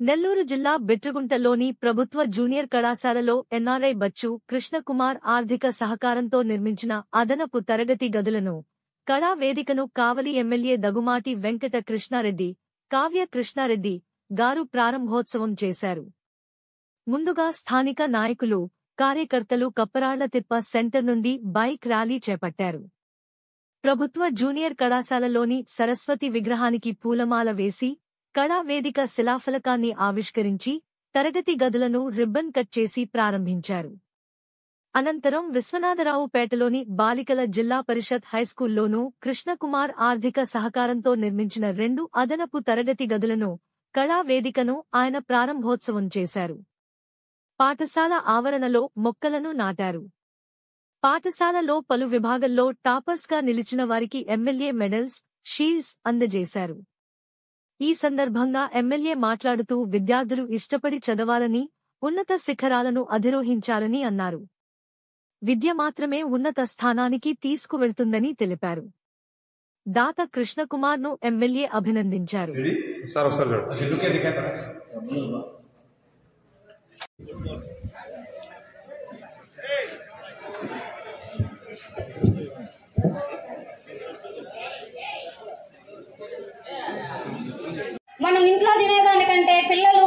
నెల్లూరు జిల్లా బిట్రగుంటలోని ప్రభుత్వ జూనియర్ కళాశాలలో ఎన్ఆర్ఐ బచ్చు కృష్ణకుమార్ ఆర్థిక సహకారంతో నిర్మించిన అదనపు తరగతి గదులను కళా వేదికను కావలి ఎమ్మెల్యే దగుమాటి వెంకట కృష్ణారెడ్డి, కావ్య కృష్ణారెడ్డి గారు ప్రారంభోత్సవం చేశారు. ముందుగా స్థానిక నాయకులు, కార్యకర్తలు కప్పరాళ్లతిప్ప సెంటర్ నుండి బైక్ ర్యాలీ చేపట్టారు. ప్రభుత్వ జూనియర్ కళాశాలలోని సరస్వతి విగ్రహానికి పూలమాల వేసి కళా వేదిక శిలాఫలకాన్ని ఆవిష్కరించి తరగతి గదులను రిబ్బన్ కట్ చేసి ప్రారంభించారు. అనంతరం విశ్వనాథరావుపేటలోని బాలికల జిల్లా పరిషత్ హైస్కూల్లోనూ కృష్ణకుమార్ ఆర్థిక సహకారంతో నిర్మించిన 2 అదనపు తరగతి గదులను, కళా వేదికను ఆయన ప్రారంభోత్సవం చేశారు. పాఠశాల ఆవరణలో మొక్కలను నాటారు. పాఠశాలలో పలు విభాగంలో టాపర్స్గా నిలిచిన వారికి ఎమ్మెల్యే మెడల్స్, షీల్డ్స్ అందజేశారు. ఈ సందర్భంగా ఎమ్మెల్యే మాట్లాడుతూ విద్యార్థులు ఇష్టపడి చదవాలని, ఉన్నత శిఖరాలను అధిరోహించాలని అన్నారు. విద్య మాత్రమే ఉన్నత స్థానానికి తీసుకువెళ్తుందని తెలిపారు. దాత కృష్ణకుమార్ను ఎమ్మెల్యే అభినందించారు. మనం ఇంట్లో తినేదానికంటే పిల్లలు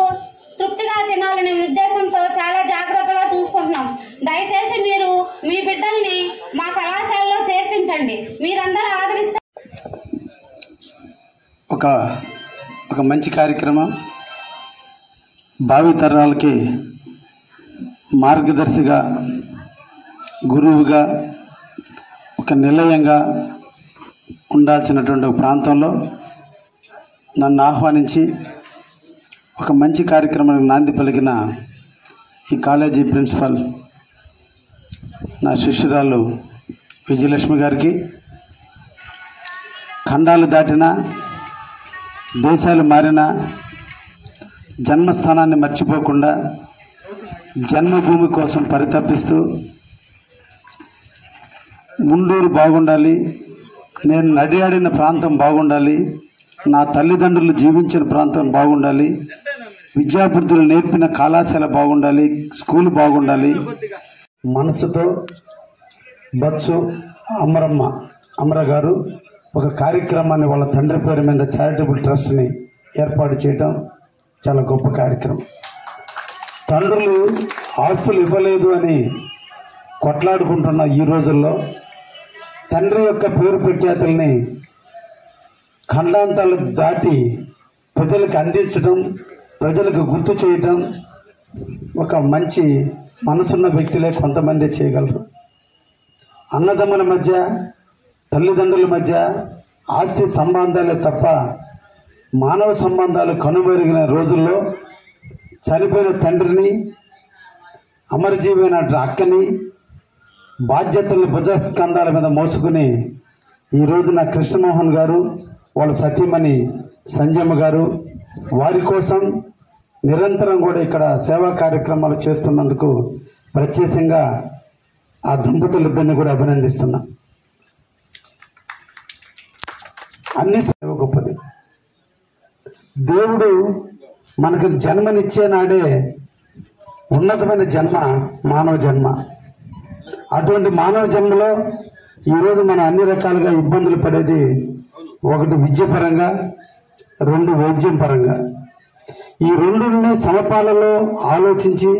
తృప్తిగా తినాలనే ఉద్దేశంతో చాలా జాగ్రత్తగా చూసుకుంటున్నాం. దయచేసి మీరు మీ బిడ్డల్ని మా కళాశాలలో చేర్పించండి. మీరందరూ ఆదరిస్తే ఒక మంచి కార్యక్రమం, భావితరాలకి మార్గదర్శిగా, గురువుగా, ఒక నిలయంగా ఉండాల్సినటువంటి ఒక ప్రాంతంలో నన్ను ఆహ్వానించి ఒక మంచి కార్యక్రమానికి నాంది పలికిన ఈ కాలేజీ ప్రిన్సిపల్ నా శిష్యురాలు విజయలక్ష్మి గారికి, ఖండాలు దాటినా, దేశాలు మారినా జన్మస్థానాన్ని మర్చిపోకుండా జన్మభూమి కోసం పరితపిస్తూ గుంటూరు బాగుండాలి, నేను నడియాడిన ప్రాంతం బాగుండాలి, నా తల్లిదండ్రులు జీవించిన ప్రాంతం బాగుండాలి, విద్యాబుద్ధులు నేర్పిన కళాశాల బాగుండాలి, స్కూల్ బాగుండాలి. మనసుతో బచ్చు అమర గారు ఒక కార్యక్రమాన్ని వాళ్ళ తండ్రి పేరు మీద చారిటబుల్ ట్రస్ట్ని ఏర్పాటు చేయడం చాలా గొప్ప కార్యక్రమం. తండ్రులు ఆస్తులు ఇవ్వలేదు అని కొట్లాడుకుంటున్న ఈ రోజుల్లో తండ్రి యొక్క పేరు ప్రఖ్యాతుల్ని ఖండాంతాలు దాటి ప్రజలకు అందించడం, ప్రజలకు గుర్తు చేయటం ఒక మంచి మనసున్న వ్యక్తులే కొంతమంది చేయగలరు. అన్నదమ్ముల మధ్య, తల్లిదండ్రుల మధ్య ఆస్తి సంబంధాలే తప్ప మానవ సంబంధాలు కనుమరుగిన రోజుల్లో చనిపోయిన తండ్రిని, అమరజీవైన అక్కని బాధ్యతలను భుజస్కంధాల మీద మోసుకుని ఈరోజు నా కృష్ణమోహన్ గారు, వాళ్ళ సతీమణి సంజయమ్మ గారు వారి కోసం నిరంతరం కూడా ఇక్కడ సేవా కార్యక్రమాలు చేస్తున్నందుకు ప్రత్యేకంగా ఆ దంపతులిద్దరిని కూడా అభినందిస్తున్నా. అన్ని సేవ గొప్పది. దేవుడు మనకు జన్మనిచ్చే నాడే ఉన్నతమైన జన్మ మానవ జన్మ. అటువంటి మానవ జన్మలో ఈరోజు మనం అన్ని రకాలుగా ఇబ్బందులు పడేది, 1 విద్యపరంగా, 2 వైద్యం పరంగా. ఈ రెండుని సమపాలలో ఆలోచించి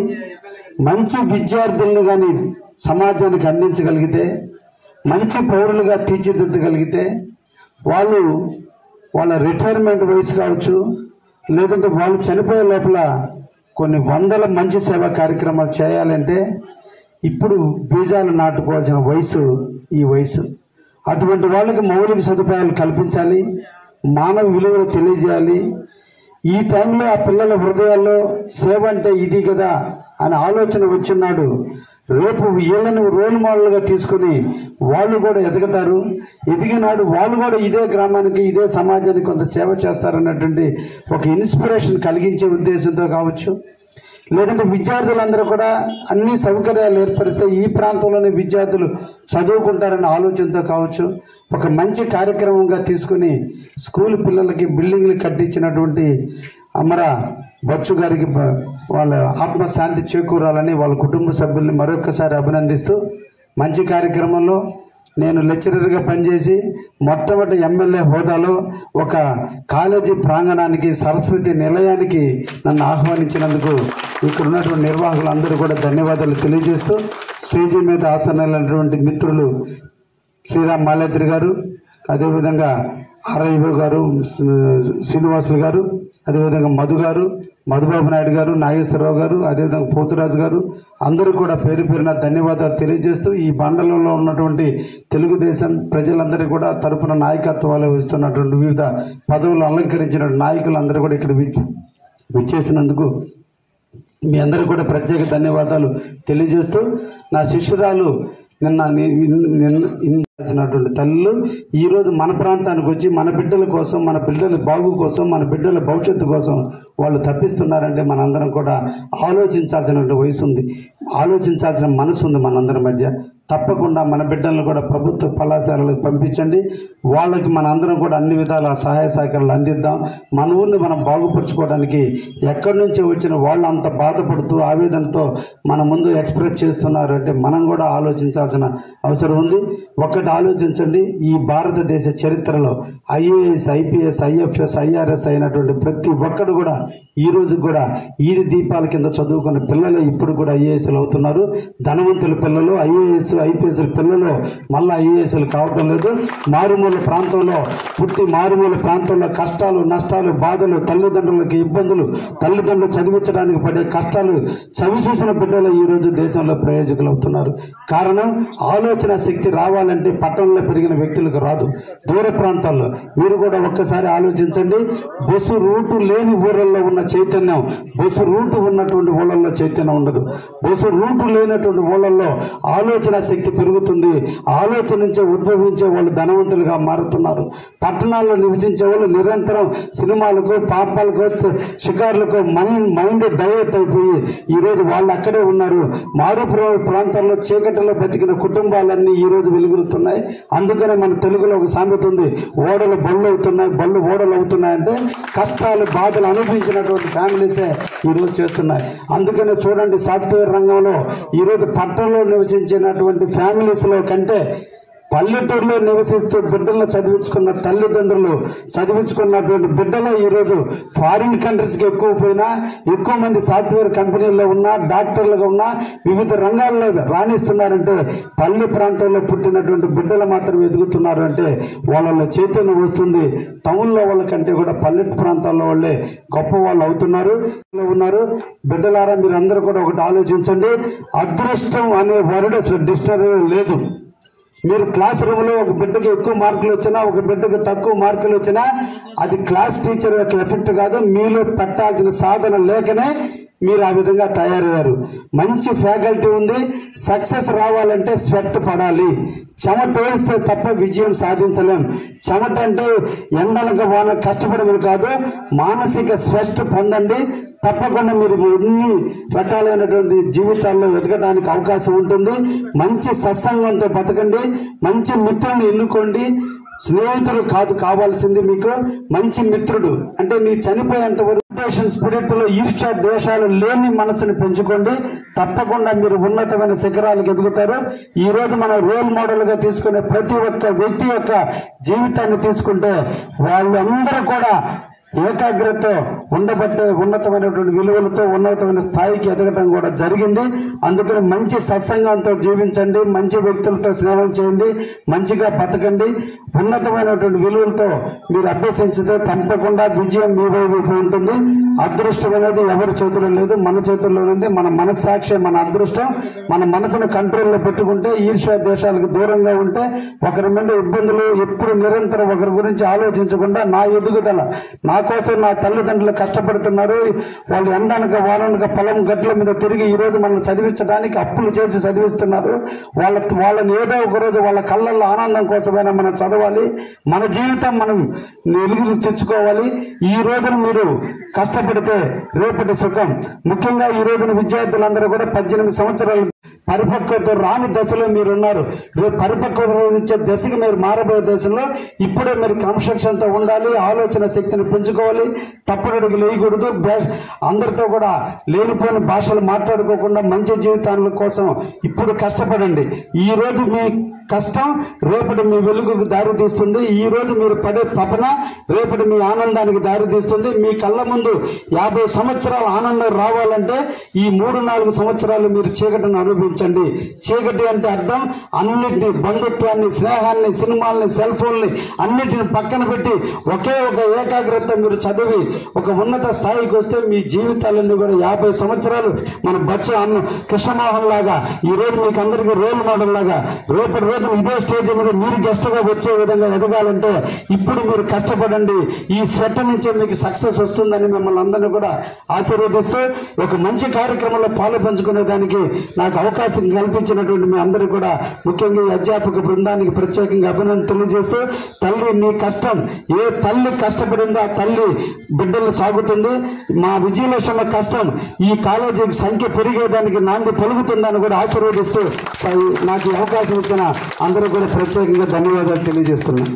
మంచి విద్యార్థులను కానీ సమాజానికి అందించగలిగితే, మంచి పౌరులుగా తీర్చిదిద్దగలిగితే వాళ్ళ రిటైర్మెంట్ వయసు కావచ్చు, లేదంటే వాళ్ళు చనిపోయే లోపల కొన్ని వందల మంచి సేవా కార్యక్రమాలు చేయాలంటే ఇప్పుడు బీజాలు నాటుకోవాల్సిన వయసు ఈ వయసు. అటువంటి వాళ్ళకి మౌలిక సదుపాయాలు కల్పించాలి, మానవ విలువలు తెలియజేయాలి. ఈ టైంలో ఆ పిల్లల హృదయాల్లో సేవ అంటే ఇది కదా అనే ఆలోచన వచ్చినాడు. రేపు వీళ్ళని రోల్ మోడల్గా తీసుకుని వాళ్ళు కూడా ఎదుగుతారు. ఎదిగినాడు వాళ్ళు కూడా ఇదే గ్రామానికి, ఇదే సమాజానికి కొంత సేవ చేస్తారన్నటువంటి ఒక ఇన్స్పిరేషన్ కలిగించే ఉద్దేశంతో కావచ్చు, లేదంటే విద్యార్థులందరూ కూడా అన్ని సౌకర్యాలు ఏర్పరిస్తే ఈ ప్రాంతంలోనే విద్యార్థులు చదువుకుంటారన్న ఆలోచనతో కావచ్చు, ఒక మంచి కార్యక్రమంగా తీసుకుని స్కూల్ పిల్లలకి బిల్డింగ్లు కట్టించినటువంటి అమర బచ్చు గారికి వాళ్ళ ఆత్మశాంతి చేకూరాలని వాళ్ళ కుటుంబ సభ్యుల్ని మరొకసారి అభినందిస్తూ, మంచి కార్యక్రమంలో నేను లెక్చరర్గా పనిచేసి మొట్టమొదటి ఎమ్మెల్యే హోదాలో ఒక కాలేజీ ప్రాంగణానికి, సరస్వతి నిలయానికి నన్ను ఆహ్వానించినందుకు ఇక్కడ ఉన్నటువంటి నిర్వాహకులందరూ కూడా ధన్యవాదాలు తెలియజేస్తూ, స్టేజీ మీద ఆసనైనటువంటి మిత్రులు శ్రీరామ్ మాలేత్రి గారు, అదేవిధంగా ఆర్ఐఓ గారు శ్రీనివాసులు గారు, అదేవిధంగా మధు గారు, మధుబాబు నాయుడు గారు, నాగేశ్వరరావు గారు, అదేవిధంగా పోతురాజు గారు, అందరూ కూడా పేరు పేరున ధన్యవాదాలు తెలియజేస్తూ, ఈ మండలంలో ఉన్నటువంటి తెలుగుదేశం ప్రజలందరూ కూడా తరపున నాయకత్వాలు వహిస్తున్నటువంటి వివిధ పదవులు అలంకరించిన నాయకులందరూ కూడా ఇక్కడ విచ్చేసినందుకు మీ అందరూ కూడా ప్రత్యేక ధన్యవాదాలు తెలియజేస్తూ, నా శిష్యురాలు నిన్నటువంటి తల్లులు ఈరోజు మన ప్రాంతానికి వచ్చి మన బిడ్డల కోసం, మన బిడ్డల బాగు కోసం, మన బిడ్డల భవిష్యత్తు కోసం వాళ్ళు తప్పిస్తున్నారంటే మనందరం కూడా ఆలోచించాల్సిన వయసు ఉంది, ఆలోచించాల్సిన మనసు ఉంది మనందరి మధ్య. తప్పకుండా మన బిడ్డలను కూడా ప్రభుత్వ కళాశాలలకు పంపించండి. వాళ్ళకి మన అందరం కూడా అన్ని విధాల సహాయ సహకారాలు అందిద్దాం. మన ఊరిని మనం బాగుపరుచుకోవడానికి ఎక్కడి నుంచో వచ్చిన వాళ్ళు అంత బాధపడుతూ ఆవేదనతో మన ముందు ఎక్స్ప్రెస్ చేస్తున్నారు అంటే మనం కూడా ఆలోచించాల్సిన అవసరం ఉంది. ఒక్కటి ఆలోచించండి, ఈ భారతదేశ చరిత్రలో ఐఏఎస్, ఐపీఎస్, ఐఎఫ్ఎస్, ఐఆర్ఎస్ అయినటువంటి ప్రతి ఒక్కడు కూడా ఈ రోజు కూడా ఈది దీపాల కింద చదువుకున్న పిల్లలే ఇప్పుడు కూడా ఐఏఎస్లు అవుతున్నారు. ధనవంతుల పిల్లలు ఐఏఎస్, ఐపీఎస్ పిల్లలు మళ్ళీ ఐఏఎస్లు కావటం లేదు. మారుమూల ప్రాంతంలో పుట్టి మారుమూల ప్రాంతంలో కష్టాలు, నష్టాలు, బాధలు, తల్లిదండ్రులకి ఇబ్బందులు, తల్లిదండ్రులు చదివించడానికి పడే కష్టాలు చవి చూసిన బిడ్డలు ఈరోజు దేశంలో ప్రయోజకులు అవుతున్నారు. కారణం ఆలోచన శక్తి రావాలంటే పట్టణంలో పెరిగిన వ్యక్తులకు రాదు, దూర ప్రాంతాల్లో. మీరు కూడా ఒక్కసారి ఆలోచించండి. బస్సు రూటు లేని ఊళ్ళల్లో ఉన్న చైతన్యం బస్సు రూటు ఉన్నటువంటి ఊళ్ళల్లో చైతన్యం ఉండదు. బస్సు రూటు లేనటువంటి ఊళ్ళల్లో ఆలోచన శక్తి పెరుగుతుంది. ఆలోచన నుంచే ఉద్భవించే వాళ్ళు ధనవంతులుగా మారుతున్నారు. పట్టణాల్లో నివసించే వాళ్ళు నిరంతరం సినిమాలకు, పాపాలకు, షికార్లకు మైండ్ డైవర్ట్ అయిపోయి ఈరోజు వాళ్ళు అక్కడే ఉన్నారు. మారు ప్రాంతాల్లో చీకటిలో బతికిన కుటుంబాలన్నీ ఈరోజు వెలుగురుతున్నాయి. అందుకనే మన తెలుగులో ఒక సామెత ఉంది, ఓడలు బళ్ళు అవుతున్నాయి, బళ్ళు ఓడలు అవుతున్నాయంటే కష్టాలు, బాధలు అనుభవించినటువంటి ఫ్యామిలీసే ఈరోజు చేస్తున్నాయి. అందుకనే చూడండి, సాఫ్ట్వేర్ రంగంలో ఈరోజు పట్టణంలో నివసించినటువంటి ఫ్యామిలీస్లో కంటే పల్లెటూరులో నివసిస్తూ బిడ్డలను చదివించుకున్న తల్లిదండ్రులు, చదివించుకున్నటువంటి బిడ్డలే ఈరోజు ఫారిన్ కంట్రీస్కి ఎక్కువ పోయినా, ఎక్కువ మంది సాఫ్ట్వేర్ కంపెనీల్లో ఉన్నా, డాక్టర్లుగా ఉన్నా, వివిధ రంగాల్లో రాణిస్తున్నారంటే పల్లె ప్రాంతంలో పుట్టినటువంటి బిడ్డలు మాత్రం ఎదుగుతున్నారు అంటే వాళ్ళలో చైతన్యం వస్తుంది. టౌన్లో వాళ్ళకంటే కూడా పల్లె ప్రాంతాల్లో వాళ్ళే గొప్ప వాళ్ళు అవుతున్నారు. బిడ్డలారా, మీరు అందరూ కూడా ఒకటి ఆలోచించండి. అదృష్టం అనే వర్డ్ అసలు డిక్షనరీలో లేదు. మీరు క్లాస్ రూమ్లో ఒక బిడ్డకి ఎక్కువ మార్కులు వచ్చినా, ఒక బిడ్డకి తక్కువ మార్కులు వచ్చినా అది క్లాస్ టీచర్ యొక్క ఎఫెక్ట్ కాదు, మీలో పెట్టాల్సిన సాధన లేకనే మీరు ఆ విధంగా తయారయ్యారు. మంచి ఫ్యాకల్టీ ఉంది. సక్సెస్ రావాలంటే స్వెట్ పడాలి, చెమట వేస్తే తప్ప విజయం సాధించలేం. చెమట అంటే ఎండనక వాన కష్టపడమని కాదు, మానసిక స్వెట్ పొందండి. తప్పకుండా మీరు ఎన్ని రకాలైనటువంటి జీవితాల్లో ఎదగడానికి అవకాశం ఉంటుంది. మంచి సత్సంగంతో బతకండి, మంచి మిత్రుల్ని ఎన్నుకోండి. స్నేహితుడు కాదు కావాల్సింది, మీకు మంచి మిత్రుడు. అంటే నీ చనిపోయేంత వరకు స్పిరిట్ లో ఈర్ష్య, ద్వేషాలు లేని మనసుని పెంచుకోండి. తప్పకుండా మీరు ఉన్నతమైన శిఖరాలకు ఎదుగుతారు. ఈ రోజు మనం రోల్ మోడల్ గా తీసుకునే ప్రతి ఒక్క వ్యక్తి యొక్క జీవితాన్ని తీసుకుంటే వాళ్ళందరూ కూడా ఏకాగ్రత ఉండబట్టే ఉన్నతమైనటువంటి విలువలతో ఉన్నతమైన స్థాయికి ఎదగడం కూడా జరిగింది. అందుకని మంచి సత్సంగంతో జీవించండి, మంచి వ్యక్తులతో స్నేహం చేయండి, మంచిగా బతకండి. ఉన్నతమైనటువంటి విలువలతో మీరు అభ్యసించితే తప్పకుండా విజయం మీ వైపు ఉంటుంది. అదృష్టం అనేది ఎవరి చేతిలో లేదు, మన చేతుల్లో ఉంది. మన మనస్సాక్షి మన అదృష్టం. మన మనసును కంట్రోల్లో పెట్టుకుంటే, ఈర్ష్య దేశాలకు దూరంగా ఉంటే, ఒకరి మీద ఇబ్బందులు ఎప్పుడు నిరంతరం ఒకరి గురించి ఆలోచించకుండా నా ఎదుగుదల, నా కోసం నా తల్లిదండ్రులు కష్టపడుతున్నారు, వాళ్ళు ఎండనక వాననక పొలం గట్ల మీద తిరిగి ఈ రోజు మనం చదివించడానికి అప్పులు చేసి చదివిస్తున్నారు. వాళ్ళని ఏదో ఒక రోజు వాళ్ళ కళ్ళల్లో ఆనందం కోసమైనా మనం చదవాలి. మన జీవితం మనం వెలుగులు తెచ్చుకోవాలి. ఈ రోజున మీరు కష్టపడితే రేపటి సుఖం. ముఖ్యంగా ఈ రోజున విద్యార్థులందరూ కూడా 18 సంవత్సరాలు పరిపక్వత రాని దశలో మీరున్నారు. రేపు పరిపక్వత ఇచ్చే దశకి మీరు మారబోయే దశలో ఇప్పుడే మీరు క్రమశిక్షణతో ఉండాలి, ఆలోచన శక్తిని పెంచుకోవాలి, తప్పుడడుగు వేయకూడదు, అందరితో కూడా లేనిపోయిన భాషలు మాట్లాడుకోకుండా మంచి జీవితాల కోసం ఇప్పుడు కష్టపడండి. ఈ రోజు మీ కష్టం రేపటి మీ వెలుగుకు దారి తీస్తుంది. ఈ రోజు మీరు పడే తపన రేపటి మీ ఆనందానికి దారి తీస్తుంది. మీ కళ్ళ ముందు 50 సంవత్సరాల ఆనందం రావాలంటే ఈ 3-4 సంవత్సరాలు మీరు చీకటిని అనుభవించండి. చీకటి అంటే అర్థం అన్నిటినీ, బంధుత్వాన్ని, స్నేహాన్ని, సినిమాల్ని, సెల్ ఫోన్ని అన్నిటిని పక్కన పెట్టి ఒకే ఒక ఏకాగ్రత మీరు చదివి ఒక ఉన్నత స్థాయికి వస్తే మీ జీవితాలన్నీ కూడా 50 సంవత్సరాలు మన బచ్చ అన్న కృష్ణమోహన్ లాగా ఈ రోజు మీకు అందరికీ రోల్ మోడల్ లాగా రేపటి రోజు ఇదే స్టేజ్ మీద మీరు గెస్ట్ గా వచ్చే విధంగా ఎదగాలంటే ఇప్పుడు మీరు కష్టపడండి. ఈ స్వెట్ నుంచే మీకు సక్సెస్ వస్తుందని మిమ్మల్ని అందరినీ కూడా ఆశీర్వదిస్తూ ఒక మంచి కార్యక్రమంలో పాలు పంచుకునే దానికి నాకు అవకాశం కల్పించినటువంటి మీ అందరూ కూడా ముఖ్యంగా ఈ అధ్యాపక బృందానికి ప్రత్యేకంగా అభినందన తెలియజేస్తూ, తల్లి నీ కష్టం, ఏ తల్లి కష్టపడిందో ఆ తల్లి బిడ్డలు సాగుతుంది. మా విజయలక్ష్మ కష్టం ఈ కాలేజీకి సంఖ్య పెరిగేదానికి నాంది పలుకుతుందని కూడా ఆశీర్వదిస్తూ నాకు ఈ అవకాశం ఇచ్చిన అందరూ కూడా ప్రత్యేకంగా ధన్యవాదాలు తెలియజేస్తున్నాను.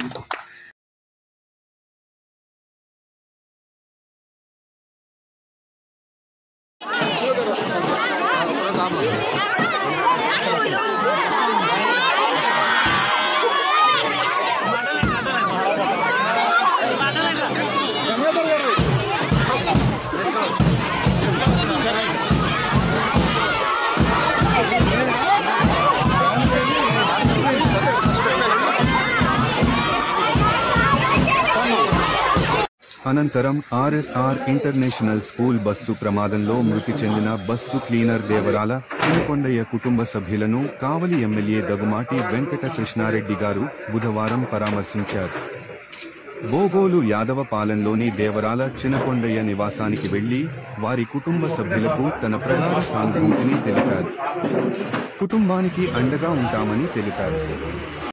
అనంతరం ఆర్ఎస్ఆర్ ఇంటర్నేషనల్ స్కూల్ బస్సు ప్రమాదంలో మృతి చెందిన బస్సు క్లీనర్ దేవరాల చినకొండయ్య కుటుంబ సభ్యులను కావలి ఎమ్మెల్యే దగ్గుమాటి వెంకట కృష్ణారెడ్డి గారు బుధవారం పరామర్శించారు. బోగోలు యాదవపాలెంలోని దేవరాల చినకొండయ్య నివాసానికి వెళ్లి వారి కుటుంబ సభ్యులకు తన ప్రగాఢ సానుభూతిని తెలిపారు. కుటుంబానికి అండగా ఉంటామని తెలిపారు.